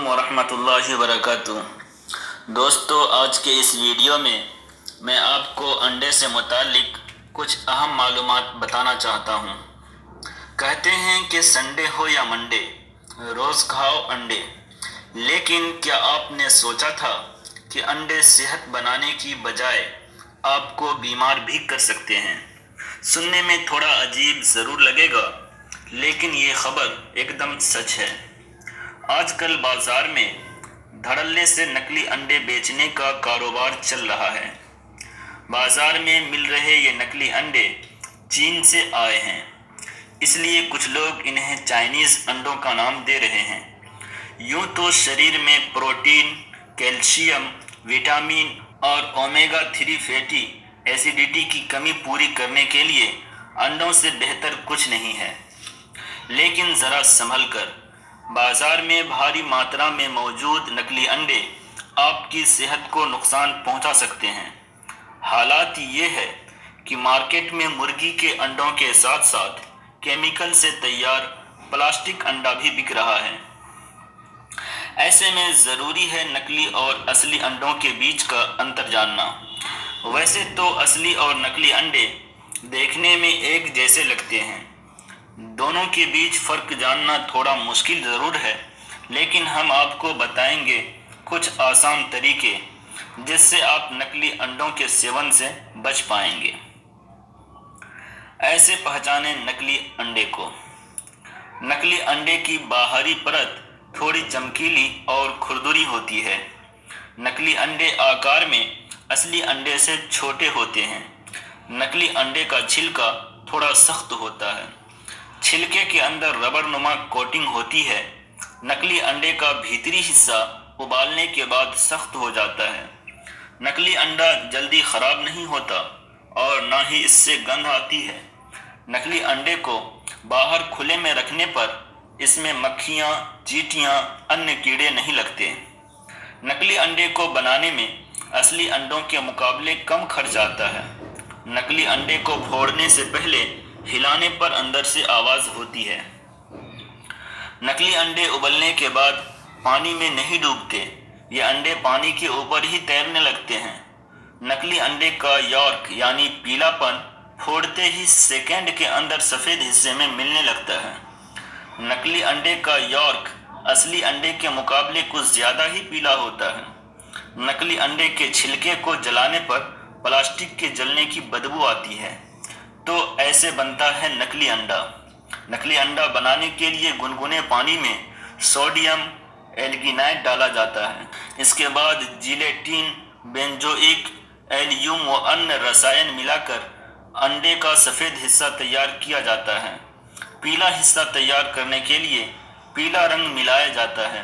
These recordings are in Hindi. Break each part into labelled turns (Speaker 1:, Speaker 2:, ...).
Speaker 1: वरहमतुल्लाहि वबरकातुहू। दोस्तों, आज के इस वीडियो में मैं आपको अंडे से मुतालिक कुछ अहम मालूमात बताना चाहता हूँ। कहते हैं कि संडे हो या मंडे, रोज़ खाओ अंडे। लेकिन क्या आपने सोचा था कि अंडे सेहत बनाने की बजाय आपको बीमार भी कर सकते हैं? सुनने में थोड़ा अजीब ज़रूर लगेगा, लेकिन ये खबर एकदम सच है। आजकल बाज़ार में धड़ल्ले से नकली अंडे बेचने का कारोबार चल रहा है। बाज़ार में मिल रहे ये नकली अंडे चीन से आए हैं, इसलिए कुछ लोग इन्हें चाइनीज़ अंडों का नाम दे रहे हैं। यूँ तो शरीर में प्रोटीन, कैल्शियम, विटामिन और ओमेगा 3 फैटी एसिडिटी की कमी पूरी करने के लिए अंडों से बेहतर कुछ नहीं है। लेकिन ज़रा संभल कर, बाज़ार में भारी मात्रा में मौजूद नकली अंडे आपकी सेहत को नुकसान पहुंचा सकते हैं। हालात ये है कि मार्केट में मुर्गी के अंडों के साथ साथ केमिकल से तैयार प्लास्टिक अंडा भी बिक रहा है। ऐसे में ज़रूरी है नकली और असली अंडों के बीच का अंतर जानना। वैसे तो असली और नकली अंडे देखने में एक जैसे लगते हैं, दोनों के बीच फ़र्क जानना थोड़ा मुश्किल ज़रूर है, लेकिन हम आपको बताएंगे कुछ आसान तरीके जिससे आप नकली अंडों के सेवन से बच पाएंगे। ऐसे पहचानें नकली अंडे को। नकली अंडे की बाहरी परत थोड़ी चमकीली और खुरदुरी होती है। नकली अंडे आकार में असली अंडे से छोटे होते हैं। नकली अंडे का छिलका थोड़ा सख्त होता है। छिलके के अंदर रबड़ नुमा कोटिंग होती है। नकली अंडे का भीतरी हिस्सा उबालने के बाद सख्त हो जाता है। नकली अंडा जल्दी ख़राब नहीं होता और ना ही इससे गंध आती है। नकली अंडे को बाहर खुले में रखने पर इसमें मक्खियाँ, चींटियाँ, अन्य कीड़े नहीं लगते। नकली अंडे को बनाने में असली अंडों के मुकाबले कम खर्च आता है। नकली अंडे को फोड़ने से पहले हिलाने पर अंदर से आवाज़ होती है। नकली अंडे उबलने के बाद पानी में नहीं डूबते, ये अंडे पानी के ऊपर ही तैरने लगते हैं। नकली अंडे का यॉर्क यानी पीलापन फोड़ते ही सेकंड के अंदर सफ़ेद हिस्से में मिलने लगता है। नकली अंडे का यॉर्क असली अंडे के मुकाबले कुछ ज़्यादा ही पीला होता है। नकली अंडे के छिलके को जलाने पर प्लास्टिक के जलने की बदबू आती है। तो ऐसे बनता है नकली अंडा। नकली अंडा बनाने के लिए गुनगुने पानी में सोडियम एल्गिनाइट डाला जाता है। इसके बाद जिलेटिन, बेंजोइक एल्यूम व अन्य रसायन मिलाकर अंडे का सफ़ेद हिस्सा तैयार किया जाता है। पीला हिस्सा तैयार करने के लिए पीला रंग मिलाया जाता है।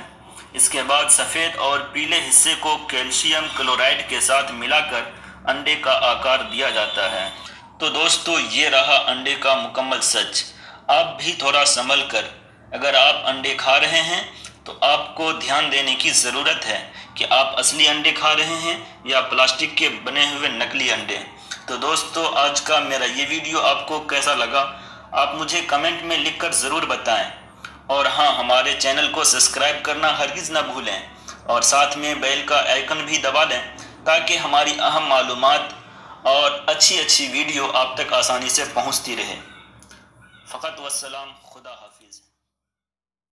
Speaker 1: इसके बाद सफ़ेद और पीले हिस्से को कैल्शियम क्लोराइड के साथ मिलाकर अंडे का आकार दिया जाता है। तो दोस्तों, ये रहा अंडे का मुकम्मल सच। आप भी थोड़ा संभल कर, अगर आप अंडे खा रहे हैं तो आपको ध्यान देने की ज़रूरत है कि आप असली अंडे खा रहे हैं या प्लास्टिक के बने हुए नकली अंडे। तो दोस्तों, आज का मेरा ये वीडियो आपको कैसा लगा, आप मुझे कमेंट में लिखकर ज़रूर बताएं। और हाँ, हमारे चैनल को सब्सक्राइब करना हरगिज़ ना भूलें और साथ में बेल का आइकन भी दबा दें ताकि हमारी अहम मालूमात और अच्छी वीडियो आप तक आसानी से पहुंचती रहे। फ़कत वस्सलाम, खुदा हाफिज़।